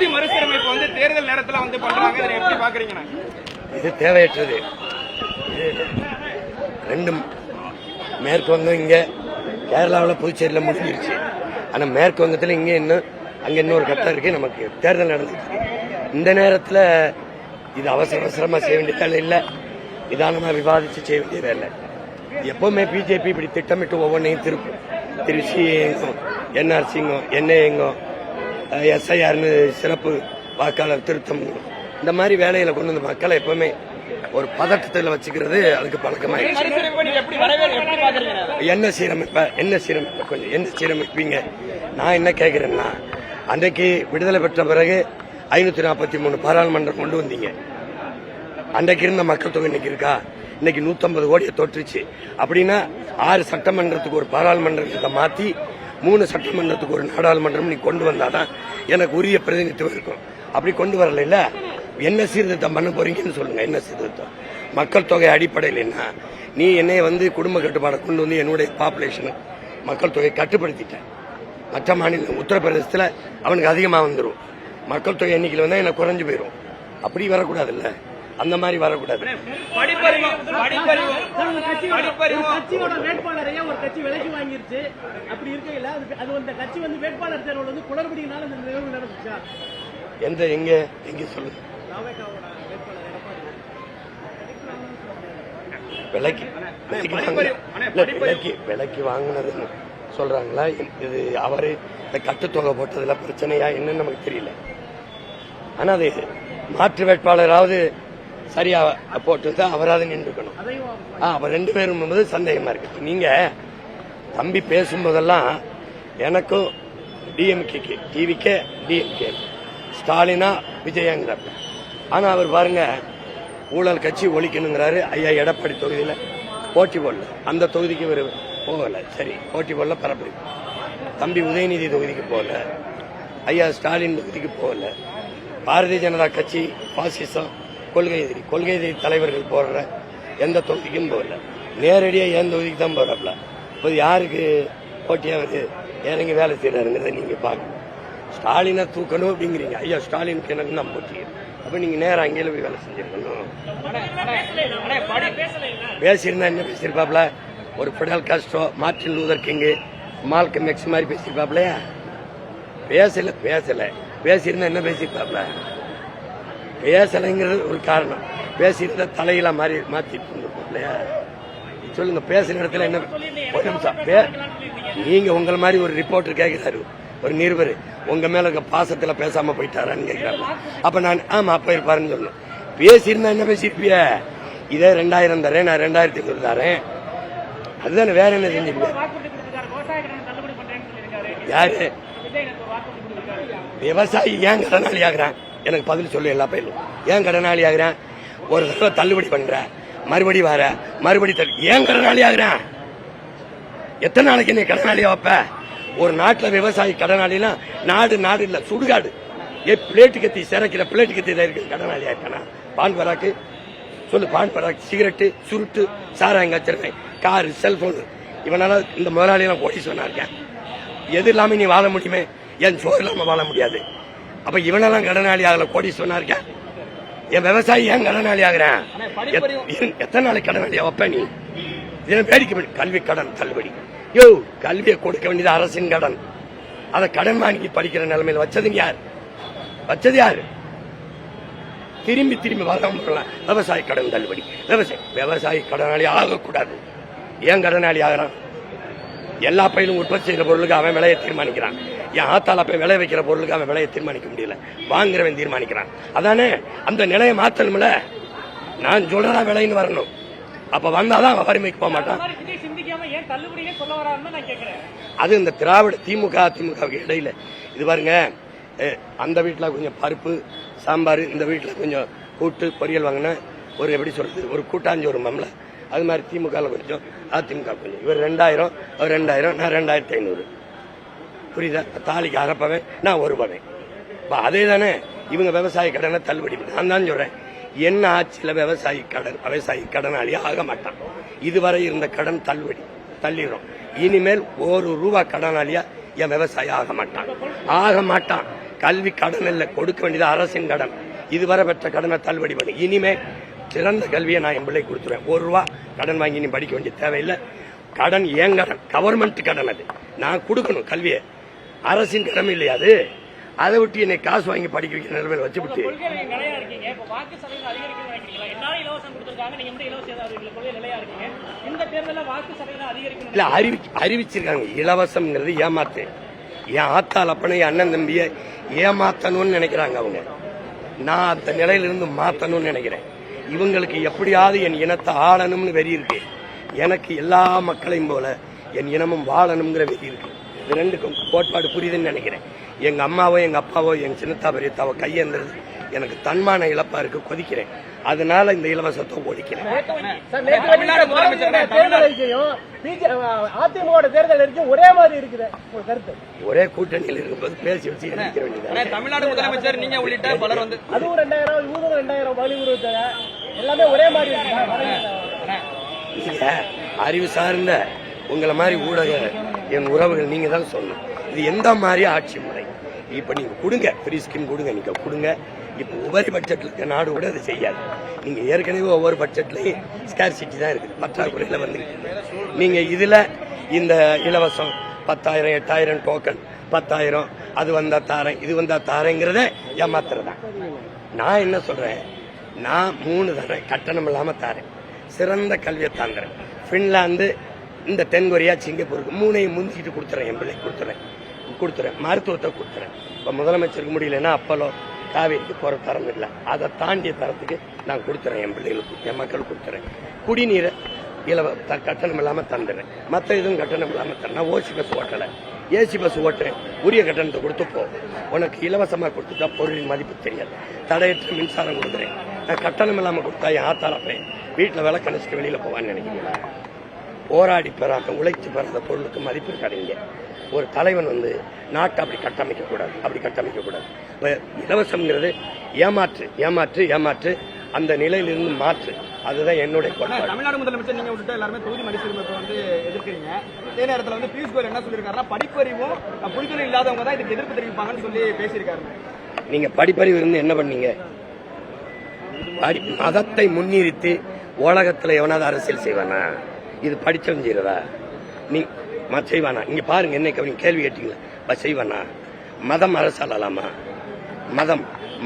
தொகுதி மறுசீரமைப்பு வந்து தேர்தல் நேரத்தில் வந்து பண்றாங்க, இதை எப்படி பாக்குறீங்க? இது தேவையற்றது. ரெண்டும் மேற்கு வங்கம் இங்க கேரளாவில் புதுச்சேரியில் முடிஞ்சிருச்சு. ஆனா மேற்கு வங்கத்தில் இங்க இன்னும் அங்க இன்னொரு கட்டம் இருக்கு. நமக்கு தேர்தல் நடந்துட்டு இருக்கு. இந்த நேரத்தில் இது அவசரமா செய்ய வேண்டிய வேலை இல்லை, நிதானமா விவாதிச்சு செய்ய வேண்டிய வேலை. எப்பவுமே பிஜேபி இப்படி திட்டமிட்டு ஒவ்வொன்றையும் திருச்சி எங்கும், என்ஆர்சிங்கும், என்ஐங்கும், எஸ்ஐஆர்னு சிறப்பு வாக்காளர் திருத்தம், இந்த மாதிரி வேலையில கொண்டு வந்து மக்களை எப்பவுமே ஒரு பதட்டத்தில் வச்சுக்கிறது அதுக்கு பழக்கமாயிடுச்சு. என்ன சீரமைப்ப கொஞ்சம் என்ன சீரமைப்பீங்க? நான் என்ன கேட்கிறேன்னா, அன்றைக்கு விடுதலை பெற்ற பிறகு 543 பாராளுமன்றம் கொண்டு வந்தீங்க. அன்றைக்கு இருந்த மக்கள் தொகை இன்னைக்கு இருக்கா? இன்னைக்கு 150 கோடியை தொற்றுச்சு. அப்படின்னா 6 சட்டமன்றத்துக்கு ஒரு பாராளுமன்றத்தை மாத்தி 3 சட்டமன்றத்துக்கு ஒரு நாடாளுமன்றம் நீ கொண்டு வந்தாதான் எனக்கு உரிய பிரதிநிதித்துவம் இருக்கும். அப்படி கொண்டு வரல. இல்ல என்ன சீர்திருத்தம் பண்ண போறீங்கன்னு சொல்லுங்க. என்ன சீர்திருத்தம்? மக்கள் தொகை அடிப்படையில் என்ன? நீ என்னைய வந்து குடும்ப கட்டுப்பாடை கொண்டு வந்து என்னுடைய பாப்புலேஷன் மக்கள் தொகை கட்டுப்படுத்திட்ட. மற்ற மாநிலம் உத்தரப்பிரதேசத்தில் அவனுக்கு அதிகமா வந்துடும். மக்கள் தொகை எண்ணிக்கையில் வந்தா எனக்கு குறைஞ்சு போயிடும். அப்படி வரக்கூடாது. இல்ல அந்த மாதிரி வரக்கூடாது. வேட்பாளரையே ஒரு கட்சி விலைக்கு வாங்கிருச்சு. அப்படி இருக்கையில அது அந்த கட்சி வந்து வேட்பாளர் தேர்வு வந்து குளறுபடியினால இந்த நிகழ்வு நடந்துச்சா? எங்க சொல்லுங்க. விலைக்கு வாங்கினதுன்னு சொல்றாங்களா? இது அவரு இந்த கட்டுத்தொகை போட்டதுல பிரச்சனையா என்னன்னு நமக்கு தெரியல. ஆனா அது மாற்று வேட்பாளராவது சரியா போட்டு அவராது நின்றுக்கணும். அவர் 2 பேரும் சந்தேகமா இருக்கு. நீங்க தம்பி பேசும்போதெல்லாம் எனக்கும் டிஎம்கே டிவிக்கே டிஎம்கே ஸ்டாலினா விஜயங்கிறார். ஆனா அவர் பாருங்க ஊழல் கட்சி ஒழிக்கணுங்கிறாரு. ஐயா எடப்பாடி தொகுதியில போட்டி போடல, அந்த தொகுதிக்கு இவர் போகல. சரி, போட்டி போடல, பரப்புரை. தம்பி உதயநிதி தொகுதிக்கு போகல, ஐயா ஸ்டாலின் தொகுதிக்கு போகல. பாரதிய ஜனதா கட்சி பாசிசம் கொள்கை எதிரி தலைவர்கள் போடுற எந்த தொகுதிக்கும் போகல. நேரடியா என் தொகுதிக்கு தான் போறாப்ல. இப்போது யாருக்கு போட்டியா வருது, இறங்கி வேலை செய்யறாருங்கிறத நீங்க பாக்கணும். ஸ்டாலினை தூக்கணும் அப்படிங்கிறீங்க. ஐயா ஸ்டாலினுக்கு எனக்கு தான் போட்டி. அப்ப நீங்க நேரம் அங்கேயில போய் வேலை செஞ்சிருக்கணும். பேசியிருந்தா என்ன பேசியிருப்பாப்ல? ஒரு Fidel Castro, Martin Luther king, Malcolm X மாதிரி பேசியிருப்பாப்லையா? பேசல. பேசியிருந்தா என்ன பேசியிருப்பாப்ல? பேசலைங்கிறது ஒரு காரணம். பேசியிருந்தா தலையில மாத்திட்டு இருந்திருப்பாப்லையா? சொல்லுங்க. பேசுற இடத்துல என்ன? ஒரு நிமிஷம். நீங்க உங்களை மாதிரி ஒரு ரிப்போர்ட்டர் கேட்கிறாரு, ஒரு நிருபர் உங்க மேல இருக்க பாசத்துல பேசாம போயிட்டாரான்னு கேட்கிறாரு. அப்ப நான் ஆமா அப்ப இருப்பாருன்னு சொல்லணும். பேசியிருந்தா என்ன பேசியிருப்பிய? இதே 2000 தரேன், நான் 2500 தரேன், அதுதானே. வேற என்ன செஞ்சிருப்பேன்? யாரு விவசாயி ஏன் கடனாளி ஆகிறான்? எனக்கு பதில் சொல்லு. எல்லா பயிலும் ஏன் கடனாளி ஆகிறான்? ஒரு தடவை தள்ளுபடி பண்ற, மறுபடி வர, மறுபடி ஏன் கடனாளி ஆகிறான்? எத்தனை நாளைக்கு நீ கடனாளியா வைப்ப? ஒரு நாட்டில் விவசாயி கடனாளினா நாடு இல்ல சுடுகாடு. பிளேட்டு கத்தி சிறைக்கிற பிளேட்டு கத்தி இருக்கு கடனாளி ஆயிட்டானா? பான் பராக்கு சொல்லு. பான் பராக்கு, சிகரெட்டு, சுருட்டு, சாராயம் காய்ச்சிருக்கேன், காரு, செல்போனு. இவனால இந்த முதலாளியெல்லாம் ஓடி சொன்னா இருக்கேன். எது இல்லாம நீ வாழ முடியுமே? என் சோறு இல்லாம வாழ முடியாது. அப்ப இவனெல்லாம் கடனாளி ஆகல, கோடி சொன்னா இருக்கேன். என் விவசாயி ஏன் கடனாளி ஆகிறேன்? எத்தனை நாளைக்கு கடனாளியா வைப்ப நீ? வேடிக்கை. கல்வி கடன் தள்ளுபடி. யோ, கல்வியை கொடுக்க வேண்டியது அரசின் கடன். அதை கடன் வாங்கி படிக்கிற நிலைமையில வச்சது யாரு? திரும்பி வர விவசாய கடன் தள்ளுபடி. விவசாயி கடனாளி ஆகக்கூடாது. ஏன் கடனாளி ஆகிறான்? எல்லா பயிலும் உற்பத்தி செய்யற பொருளுக்கு அவன் விலையை தீர்மானிக்கிறான். என் ஆத்தால போய் விளைய வைக்கிற பொருளுக்கு அவன் விலையை தீர்மானிக்க முடியல, வாங்குறவன் தீர்மானிக்கிறான். அதானே அந்த நிலையை மாத்தணும்ல. நான் சொல்றதா விலைன்னு வரணும். அப்ப வந்தாதான் அவன் வறுமைக்கு போக மாட்டான். அது இந்த திராவிட திமுகவுக்கு இடையில இது பாருங்க. அந்த வீட்டுல கொஞ்சம் பருப்பு சாம்பார், இந்த வீட்டுல கொஞ்சம் கூட்டு பொரியல் வாங்கின ஒரு எப்படி சொல்றது ஒரு கூட்டாஞ்சி ஒரு மம்ல. அது மாதிரி திமுக கொஞ்சம், அதிமுக கொஞ்சம். இவர் 2000, அவர் 2000, நான் 2500. புரியுதா? தாலிக்கு அரைப்பவன், நான் ஒருபவன். அதே தானே இவங்க விவசாய கடனை தள்ளுபடி. நான் தான் சொல்றேன், என்ன ஆட்சியில விவசாயி கடனாளியா ஆக மாட்டான். இதுவரை இருந்த கடன் தள்ளிடும். இனிமேல் 1 ரூபா கடனாளியா என் விவசாயி ஆக மாட்டான். கல்வி கடன் இல்ல, கொடுக்க வேண்டியது அரசின் கடன். இதுவரை பெற்ற கடனை தள்ளுபடி பண்ணி இனிமே சிறந்த கல்வியை நான் என் பிள்ளை கொடுத்துருவேன். 1 ரூபா கடன் வாங்கி நீ படிக்க வேண்டிய தேவையில்லை. கடன் ஏன் கடன், கவர்மெண்ட் கடன். அது நான் கொடுக்கணும் கல்வியை, அரசின் கடன் இல்லையா அது. அதை விட்டு என்னை காசு வாங்கி படிக்க வைக்கிற நிலைமையில வச்சு விட்டு இல்ல அறிவிச்சிருக்காங்க. இலவசம்ங்கிறது ஏமாத்து. என் ஆத்தால் அப்பனை அண்ணன் தம்பிய ஏமாத்தணும்னு நினைக்கிறாங்க அவங்க. நான் அந்த நிலையிலிருந்து மாத்தணும்னு நினைக்கிறேன். இவங்களுக்கு எப்படியாவது என் இனத்தை ஆளணும்னு வெறி இருக்கு. எனக்கு எல்லா மக்களையும் போல என் இனமும் வாழணுங்கிற வெறி இருக்கு. இது ரெண்டுக்கும் கோட்பாடு புரியுதுன்னு நினைக்கிறேன். எங்க அம்மாவோ எங்க அப்பாவோ எங்க சின்னத்தா பெரியத்தாவோ கையேந்திரது எனக்கு தன்மான இழப்பா இருக்கு, கொதிக்கிறேன். அதனால இந்த இலவசத்தை ஒழிக்கிறேன். அதிமுக தேர்தல் அறிக்கை ஒரே மாதிரி இருக்குது ஒரு கருத்து. ஒரே கூட்டணியில் இருக்கும்போது பேசி வச்சு நினைக்க வேண்டியது. தமிழ்நாடு முதலமைச்சர் நீங்க உள்ளிட்ட பலர் வந்து அதுவும் 2000 இவங்க 2000 வலியுறுத்த எல்லாமே ஒரே மாதிரி நீங்க அறிவு சார்ந்த உங்களை மாதிரி ஊடக என் உறவுகள் நீங்க தான் சொல்லணும். இது எந்த மாதிரி ஆட்சி முறை. இப்ப நீங்க கொடுங்க, ஃப்ரீ ஸ்கீம் கொடுங்க, நீங்க கொடுங்க. இப்ப ஒவ்வொரு பட்ஜெட்ல இருக்க நாடு கூட அதை செய்யாது. நீங்க ஏற்கனவே ஒவ்வொரு பட்ஜெட்லயும் ஸ்கேர்சிட்டி தான் இருக்குது, பற்றாக்குறையில வந்து நீங்க இதுல இந்த இலவசம் 10,000 8,000 டோக்கன் 10,000 அது வந்தா தாரேன் இது வந்தா தாரேங்கிறத ஏமாத்துறதா. நான் என்ன சொல்றேன், நான் 3 தரேன், கட்டணம் இல்லாம தாரேன், சிறந்த கல்வியை தாங்குறேன். பின்லாந்து, இந்த தென்கொரியா, சிங்கப்பூருக்கு 3ஐயும் முந்திக்கிட்டு கொடுத்துறேன். என் பிள்ளை கொடுத்துறேன், மருத்துவத்தை கொடுத்துறேன். இப்ப முதலமைச்சருக்கு முடியலன்னா அப்பலோ காவேரிக்கு போற தரம் இல்லை, அதை தாண்டிய தரத்துக்கு நான் கொடுத்துறேன். என் பிள்ளைகளுக்கு, என் மக்களுக்கு கொடுத்துறேன். குடிநீரை கட்டணம் இல்லாம தந்துடுறேன். மற்ற இதுவும் கட்டணம் இல்லாம தரேன். நான் ஓசி பஸ் ஓட்டல, ஏசி பஸ் ஓட்டுறேன். உரிய கட்டணத்தை கொடுத்து போ. உனக்கு இலவசமா கொடுத்துட்டா பொருளின் மதிப்பு தெரியாது. தடையற்ற மின்சாரம் கொடுக்குறேன். நான் கட்டணம் இல்லாம கொடுத்தா என் ஆத்தாளப்பேன் வீட்டுல விலை கணிச்சுட்டு வெளியில போவான்னு நினைக்கிறீங்களா? போராடி பெறாத, உழைத்து பெறாத பொருளுக்கு மதிப்பு இருக்காதீங்க. ஒரு தலைவன் வந்து நாட்டை அப்படி கட்டமைக்க கூடாது. இலவசம்ங்கிறது ஏமாற்று ஏமாற்று ஏமாற்று, அந்த நிலையிலிருந்து மாற்று. அதுதான் என்னுடைய கோட்பாடு. தமிழ்நாடு முதலமைச்சர் நீங்க விட்டுட்டு எல்லாருமே தொகுதி மறுசீரமைப்பை வந்து எதிர்க்கிறீங்க. அதே நேரத்தில் வந்து பியூஷ் கோயல் என்ன சொல்லியிருக்காருன்னா, படிப்பறிவும் புரிதலும் இல்லாதவங்க தான் இதுக்கு எதிர்ப்பு தெரிவிப்பாங்கன்னு சொல்லி பேசியிருக்காரு. நீங்க படிப்பறிவு இருந்து என்ன பண்ணீங்க? மதத்தை முன்னிறுத்தி உலகத்துல எவனாவது அரசியல் செய்வானா? இது படிச்சவன் செய்யறதா? நீ செய்வானா? இங்க பாருங்க, என்ன கேள்வி கேட்டீங்களா? செய்வானா? மதம் அரசாலாமா?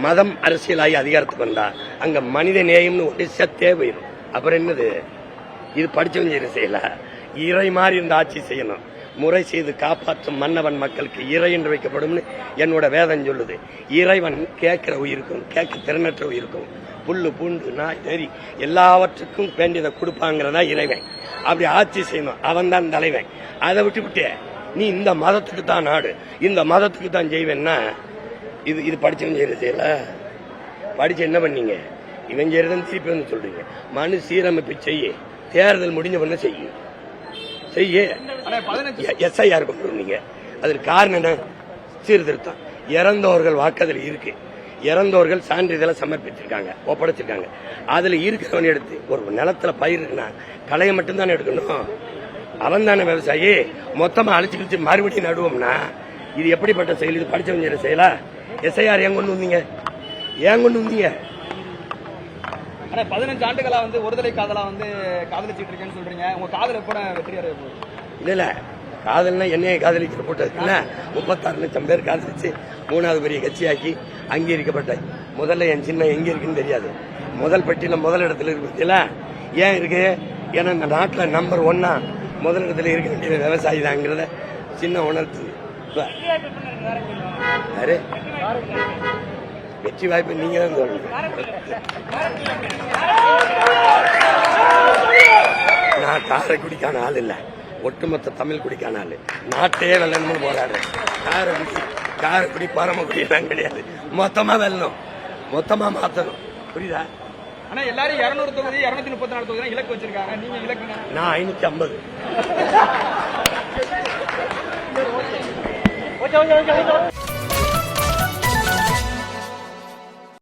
மதம் அரசியலாகி அதிகாரத்துக்கு வந்தா அங்க மனித நேயம்னு ஒரு செத்தே போயிடும். அப்புறம் என்னது? இது படிச்சவன் செய்யற செய்யல. இறை மாதிரி இருந்த ஆட்சி செய்யணும். முறை செய்து காப்பாற்றும் மன்னவன் மக்களுக்கு இறை என்று வைக்கப்படும் என்னோட வேதம் சொல்லுது. இறைவன் கேட்கிற உயிருக்கும், கேட்க திறனற்ற உயிருக்கும், புல்லு பூண்டு நாய் நெறி எல்லாவற்றுக்கும் வேண்டியதை கொடுப்பாங்கிறதா இறைவன். அப்படி ஆட்சி செய்யணும், அவன் தான் தலைவன். அதை விட்டு நீ இந்த மதத்துக்கு தான் நாடு, இந்த மதத்துக்கு தான் செய்வேன்னா இது படிச்சவன் செய்யற செய்யல. படிச்சு என்ன பண்ணீங்க? இவன் செய்யறதுன்னு திருப்பி வந்து சொல்றீங்க. மனு சீரமைப்பு செய்ய, தேர்தல் முடிஞ்ச பண்ண செய்ய எஸ்ஐஆர் கொண்டு வந்தீங்க. அதற்கு காரணம் என்ன? சீர்திருத்தம். இறந்தவர்கள் வாக்குதல் இருக்கு, இறந்தவர்கள் சான்றிதழை சமர்ப்பிச்சிருக்காங்க, ஒப்படைச்சிருக்காங்க. அதுல இருக்கிறவன் எடுத்து ஒரு நிலத்துல பயிர் இருக்குன்னா களையை மட்டும்தானே எடுக்கணும். அவன் தானே விவசாயி. மொத்தமா அழிச்சு கிழிச்சு மறுபடியும் நடுவோம்னா இது எப்படிப்பட்ட செயல்? இது படிச்சவன் செய்யற செயலா? எஸ்ஐஆர் ஏன் கொண்டு வந்தீங்க? 15 ஆண்டுகளா வந்து ஒருதலை காதலா வந்து காதலிச்சிட்டு இருக்கேன்னு சொல்றீங்க. உங்க காதல் எப்ப வெற்றி அடைய போகுது? இல்ல காதல்னா என்னைய காதலிக்கிற போட்டதுல 36 லட்சம் பேர் காதலிச்சு 3வது பெரிய கட்சியாக்கி அங்கீகரிக்கப்பட்ட. முதல்ல என் சின்ன எங்க இருக்குன்னு தெரியாது. முதல் பட்டியல முதல் இடத்துல இருக்கு. ஏன் இருக்கு? ஏன்னா இந்த நாட்டுல நம்பர் 1 முதல் இடத்துல இருக்க வேண்டிய விவசாயி தாங்கிறத சின்ன உணர்த்து. வெற்றி வாய்ப்பு நீங்க தான் சொல்லணும். நான் காரைக்குடிக்கான ஆள் இல்ல, ஒட்டுமொத்த தமிழ் குடிக்கான ஆளு. நாட்டையே வெல்லணும்னு போராடுறேன். காரைக்குடி பரமக்குடி எல்லாம் கிடையாது. மொத்தமா வெல்லணும், மொத்தமா மாத்தணும். புரியுதா? ஆனா எல்லாரும் 200 தொகுதி 234 தொகுதி இலக்கு வச்சிருக்காங்க. நீங்க இலக்குங்க? நான் 550.